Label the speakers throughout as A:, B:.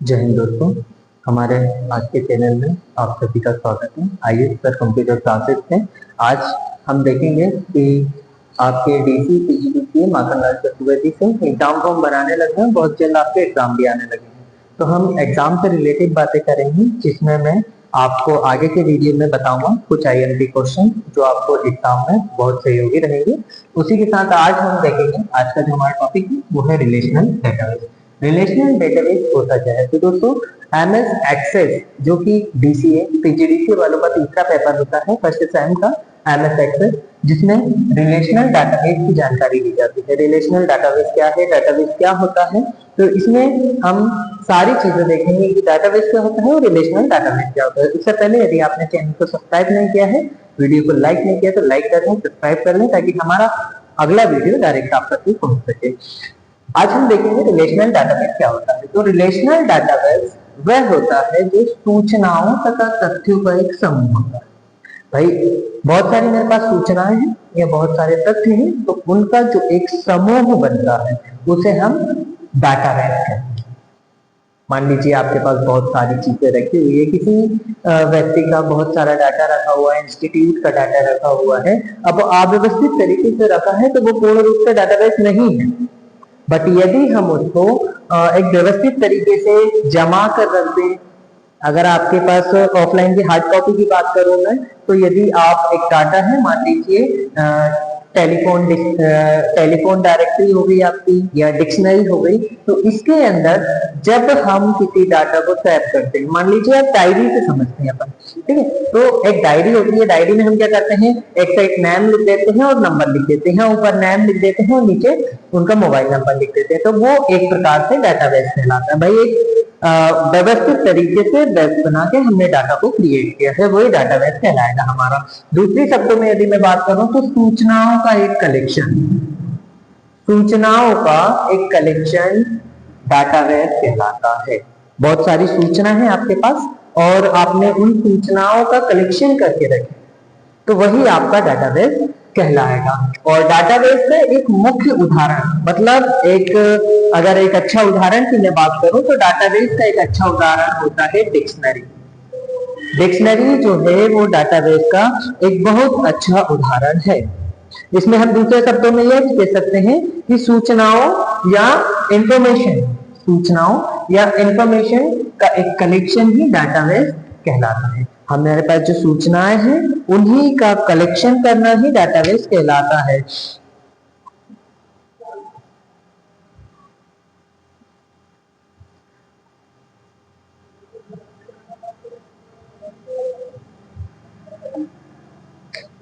A: जय हिंद दोस्तों। हमारे आज के चैनल में आप सभी का स्वागत है। आइए सर कंप्यूटर क्लासेस में आज हम देखेंगे कि आपके डीसी पीजीडीसीए माखनलाल चतुर्वेदी से एग्जाम फॉर्म बनाने लगे हैं। बहुत जल्द आपके एग्जाम भी आने लगे हैं, तो हम एग्जाम से रिलेटेड बातें करेंगे, जिसमें मैं आपको आगे के वीडियो में बताऊंगा कुछ आईएमपी क्वेश्चन जो आपको एग्जाम में बहुत सहयोगी रहेंगे। उसी के साथ आज हम देखेंगे, आज का जो हमारा टॉपिक है वो है रिलेशनल डेटाबेस। रिलेशनल डेटाबेस होता क्या है? तो दोस्तों एमएस एक्सेस जो कि डीसीए पीजीडीसीए वालों का तीसरा पेपर होता है फर्स्ट सेम का एमएस एक्सेस, जिसमें रिलेशनल डाटाबेस की जानकारी दी जाती है। रिलेशनल डाटाबेस क्या है, डाटाबेस क्या होता है, तो इसमें हम सारी चीजें देखेंगे कि डाटाबेस क्या होता है और रिलेशनल डाटाबेस क्या होता है। इससे पहले यदि आपने चैनल को सब्सक्राइब नहीं किया है, वीडियो को लाइक नहीं किया, तो लाइक कर लें, सब्सक्राइब कर लें, ताकि हमारा अगला वीडियो डायरेक्ट आप तक पहुंच सके। आज हम देखेंगे रिलेशनल डाटाबेस क्या होता है। तो रिलेशनल डाटाबेस वह होता है जो सूचनाओं तथा तथ्यों का एक समूह होता है। भाई बहुत सारी मेरे पास सूचनाएं हैं या बहुत सारे तथ्य हैं, तो उनका जो एक समूह बनता है उसे हम डाटाबेस कहते हैं। मान लीजिए आपके पास बहुत सारी चीजें रखी हुई है, किसी व्यक्ति का बहुत सारा डाटा रखा हुआ है, इंस्टीट्यूट का डाटा रखा हुआ है। अब अव्यवस्थित तरीके से रखा है तो वो पूर्ण रूप से डाटाबेस नहीं है, बट यदि हम उसको एक व्यवस्थित तरीके से जमा कर रख दें, अगर आपके पास ऑफलाइन की हार्ड कॉपी की बात करूं मैं, तो यदि आप एक डाटा है, मान लीजिए टेलीफोन डायरेक्टरी हो गई आपकी या डिक्शनरी हो गई, तो इसके अंदर जब हम किसी डाटा को सेव करते हैं, मान लीजिए आप डायरी से समझते हैं अपन, ठीक है, तो एक डायरी होती है। डायरी में हम क्या करते हैं, एक से एक नाम लिख देते हैं और नंबर लिख देते हैं, ऊपर नाम लिख देते हैं और नीचे उनका मोबाइल नंबर लिख देते हैं, तो वो एक प्रकार से डाटाबेस कहलाता है। भाई एक व्यवस्थित तरीके से बेस बना के हमने डाटा को क्रिएट किया है, वही डाटाबेस कहलाएगा हमारा। दूसरी शब्दों में यदि मैं बात करूं तो सूचनाओं का एक कलेक्शन डाटाबेस कहलाता है। बहुत सारी सूचना है आपके पास और आपने उन सूचनाओं का कलेक्शन करके रखे, तो वही आपका डाटाबेस कहलाएगा। और डाटाबेस का एक मुख्य उदाहरण, मतलब अगर एक अच्छा उदाहरण की मैं बात करूं तो डाटाबेस का एक अच्छा उदाहरण होता है डिक्शनरी। डिक्शनरी जो है वो डाटाबेस का एक बहुत अच्छा उदाहरण है। इसमें हम दूसरे शब्दों में यह कह सकते हैं कि सूचनाओं या इंफॉर्मेशन का एक कलेक्शन ही डाटाबेस कहलाता है। हमारे पास जो सूचनाएं हैं उन्हीं का कलेक्शन करना ही डाटाबेस कहलाता है।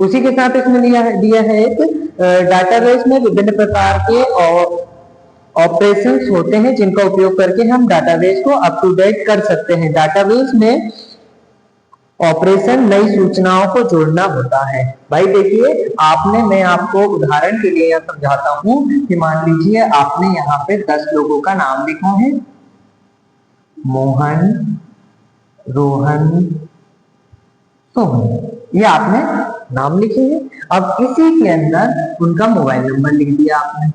A: उसी के साथ इसमें दिया है एक डाटाबेस में विभिन्न प्रकार के ऑपरेशंस होते हैं जिनका उपयोग करके हम डाटाबेस को अप टू डेट कर सकते हैं। डाटाबेस में ऑपरेशन नई सूचनाओं को जोड़ना होता है। भाई देखिए, मैं आपको उदाहरण के लिए यह समझाता हूं कि मान लीजिए आपने यहाँ पे 10 लोगों का नाम लिखा है, मोहन, रोहन, सोहन, ये आपने नाम लिखे हैं। अब इसी के अंदर उनका मोबाइल नंबर लिख दिया आपने,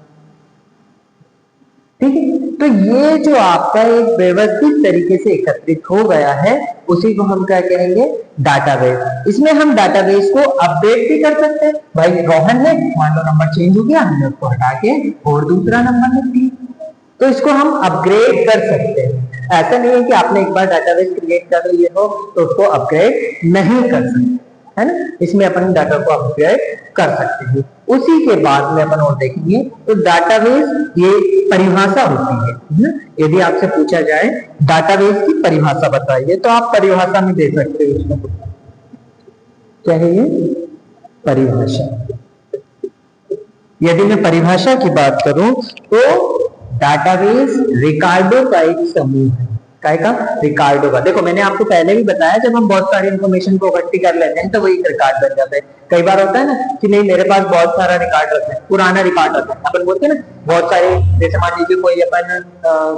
A: ठीक है। तो ये जो आपका एक व्यवस्थित तरीके से एकत्रित हो गया है, उसी को हम क्या कहेंगे, डाटाबेस। इसमें हम डाटाबेस को अपडेट भी कर सकते हैं। भाई रोहन ने मान लो नंबर चेंज हो गया, हमने उसको हटा के और दूसरा नंबर लिख दिया, तो इसको हम अपग्रेड कर सकते हैं। ऐसा नहीं है कि आपने एक बार डाटाबेस क्रिएट कर लिए हो तो उसको अपग्रेड नहीं कर सकते, है ना। इसमें अपन डाटा को अपग्रेड कर सकते हैं। उसी के बाद में अपन और देखेंगे तो डाटाबेस ये परिभाषा होती है। यदि आपसे पूछा जाए डाटाबेस की परिभाषा बताइए, तो आप परिभाषा में दे सकते हो उसको, क्या है ये परिभाषा। यदि मैं परिभाषा की बात करूं तो डाटाबेस रिकॉर्डों का एक समूह है। काय का? रिकॉर्डों का। देखो मैंने आपको पहले भी बताया, जब हम बहुत सारी इंफॉर्मेशन को इकट्ठी कर लेते हैं तो वही रिकॉर्ड बन जाता है। कई बार होता है ना कि नहीं मेरे पास बहुत सारा रिकॉर्ड रखा है, पुराना रिकॉर्ड रखा है, अपन बोलते हैं ना बहुत सारे, जैसे मान लीजिए कोई अपन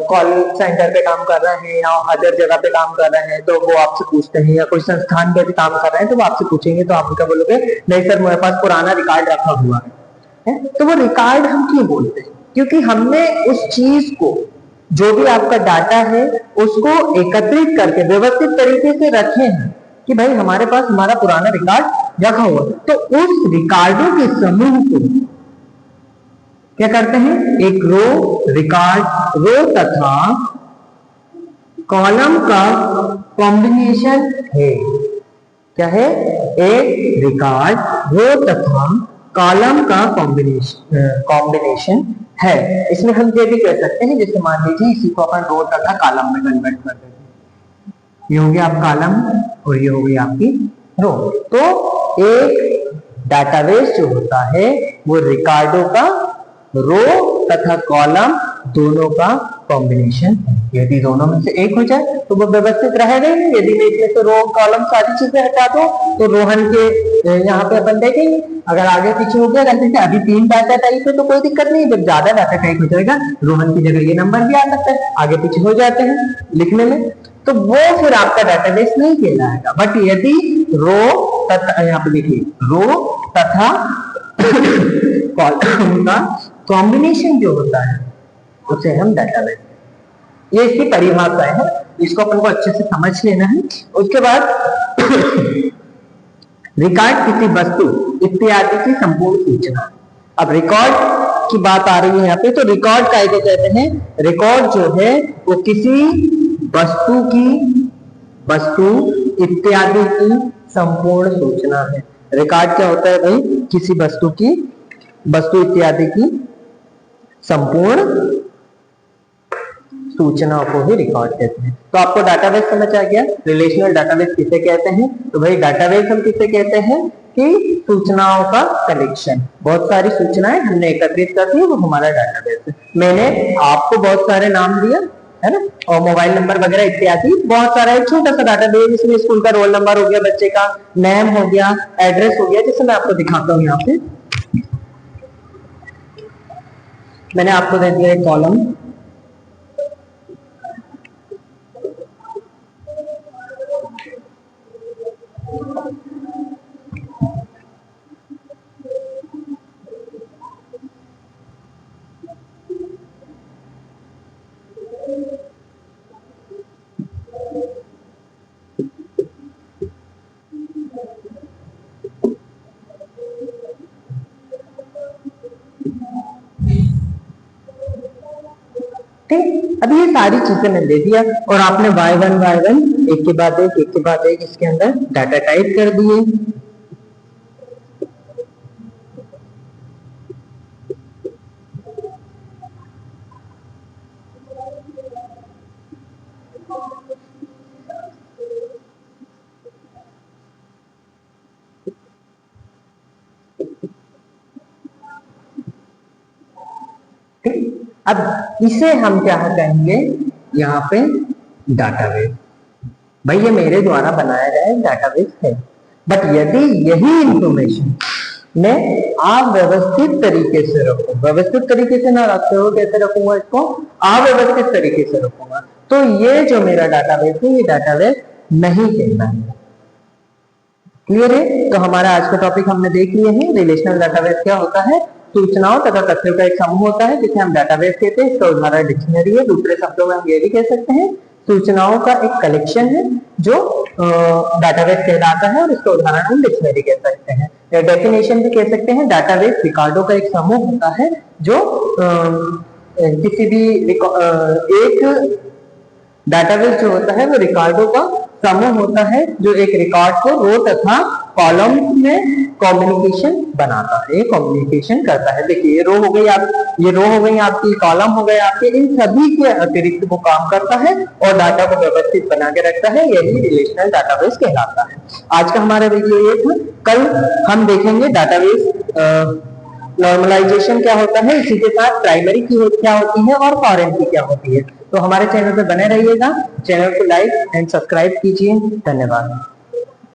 A: कॉल सेंटर पे काम कर रहे हैं या अदर जगह पे काम कर रहे हैं, तो वो आपसे पूछते हैं, या कोई संस्थान पे भी काम कर रहे हैं तो वो आपसे पूछेंगे, तो आप उनका बोलोगे नहीं सर मेरे पास पुराना रिकॉर्ड रखा हुआ है। तो वो रिकॉर्ड हम क्यों बोलते हैं? क्योंकि हमने उस चीज को जो भी आपका डाटा है उसको एकत्रित करके व्यवस्थित तरीके से रखे हैं कि भाई हमारे पास हमारा पुराना रिकॉर्ड रखा हुआ, तो उस रिकॉर्डों के समूह को क्या करते हैं, एक रो तथा कॉलम का कॉम्बिनेशन है। क्या है, एक रिकॉर्ड रो तथा कॉलम का कॉम्बिनेशन है। इसमें हम ये भी कह सकते हैं, जैसे मान लीजिए इसी को अपन रो तथा कॉलम में कन्वर्ट कर देते हैं, ये हो गया आप कॉलम और ये हो गई आपकी रो। तो एक डाटाबेस जो होता है वो रिकॉर्डों का रो तथा कॉलम दोनों का कॉम्बिनेशन है। यदि दोनों में से एक हो जाए तो वो व्यवस्थित रहेगा ही नहीं। यदि मैं इसमें से रो कॉलम सारी चीजें हटा दो तो रोहन के यहाँ पे अपन देखेंगे अगर आगे पीछे हो गया, जैसे अभी 3 डाटा टाइप है तो कोई दिक्कत नहीं, जब ज्यादा डाटा टाइप हो जाएगा रोहन की जगह ये नंबर भी आ सकता है, आगे पीछे हो जाते हैं लिखने में, तो वो फिर आपका डाटाबेस नहीं कहलाएगा। बट यदि रो तथा, यहाँ पे देखिए रो तथा कॉलम का कॉम्बिनेशन जो होता है उसे हम डाटाबेस, ये इसकी परिभाषा है, इसको अपन को अच्छे से समझ लेना है। उसके बाद रिकॉर्ड किसी वस्तु इत्यादि की संपूर्ण सूचना। अब रिकॉर्ड की बात आ रही है यहाँ पे, तो रिकॉर्ड काय को कहते हैं, रिकॉर्ड जो है वो किसी वस्तु इत्यादि की संपूर्ण सूचना है। रिकॉर्ड क्या होता है भाई, किसी वस्तु इत्यादि की संपूर्ण सूचनाओं को ही रिकॉर्ड कहते हैं। तो आपको डाटाबेस समझ आ गया, रिलेशनल डाटाबेस किसे कहते हैं। तो भाई डाटाबेस हम किसे कहते हैं कि सूचनाओं का कलेक्शन, बहुत सारी सूचनाएं हमने एकत्रित कर दी, वो हमारा डाटाबेस है। मैंने आपको बहुत सारे नाम दिया है ना, और मोबाइल नंबर वगैरह इत्यादि बहुत सारा एक छोटा सा डाटाबेस, जिसमें स्कूल का रोल नंबर हो गया, बच्चे का नेम हो गया, एड्रेस हो गया, जैसे मैं आपको दिखाता हूँ यहाँ पे मैंने आपको दे दिया एक कॉलम, अभी ये सारी चीजें मैंने दे दिया और आपने y1 एक के बाद एक इसके अंदर डाटा टाइप कर दिए। अब इसे हम क्या कहेंगे यहाँ पे, डाटाबेस। भाई ये मेरे द्वारा बनाया गया एक डाटाबेस है, बट यदि यही इंफॉर्मेशन मैं आप व्यवस्थित तरीके से रखूं, व्यवस्थित तरीके से ना रखते हो, कैसे रखूंगा इसको, अव्यवस्थित तरीके से रखूंगा, तो ये जो मेरा डाटाबेस है ये डाटाबेस नहीं कहना है। क्लियर है? तो हमारा आज का टॉपिक हमने देख लिए हैं, रिलेशनल डाटाबेस क्या होता है, सूचनाओं तथा तथ्यों का एक समूह होता है जिसे हम डाटाबेस कहते हैं। इसका उदाहरण डिक्शनरी है। दूसरे शब्दों में हम ये भी कह सकते हैं सूचनाओं का एक कलेक्शन है जो डाटाबेस कहलाता है, और इसका उदाहरण हम डिक्शनरी कह सकते हैं। डेफिनेशन भी कह सकते हैं, डाटाबेस रिकॉर्डों का एक समूह होता है जो किसी भी एक डाटाबेस जो होता है वो रिकॉर्डों का समूह होता है जो एक रिकॉर्ड को रो तथा कॉलम में कम्युनिकेशन बनाता है, कम्युनिकेशन करता है। देखिए ये रो हो गई आपकी, कॉलम हो गए आपके, इन सभी के अतिरिक्त वो काम करता है और डाटा को व्यवस्थित बना के रखता है, यही रिलेशनल डाटाबेस कहलाता है। आज का हमारा वीडियो ये था। कल हम देखेंगे डाटाबेस नॉर्मलाइजेशन क्या होता है, इसी के साथ प्राइमरी की क्या होती है और फॉरेन की क्या होती है। तो हमारे चैनल पर बने रहिएगा, चैनल को लाइक एंड सब्सक्राइब कीजिए। धन्यवाद।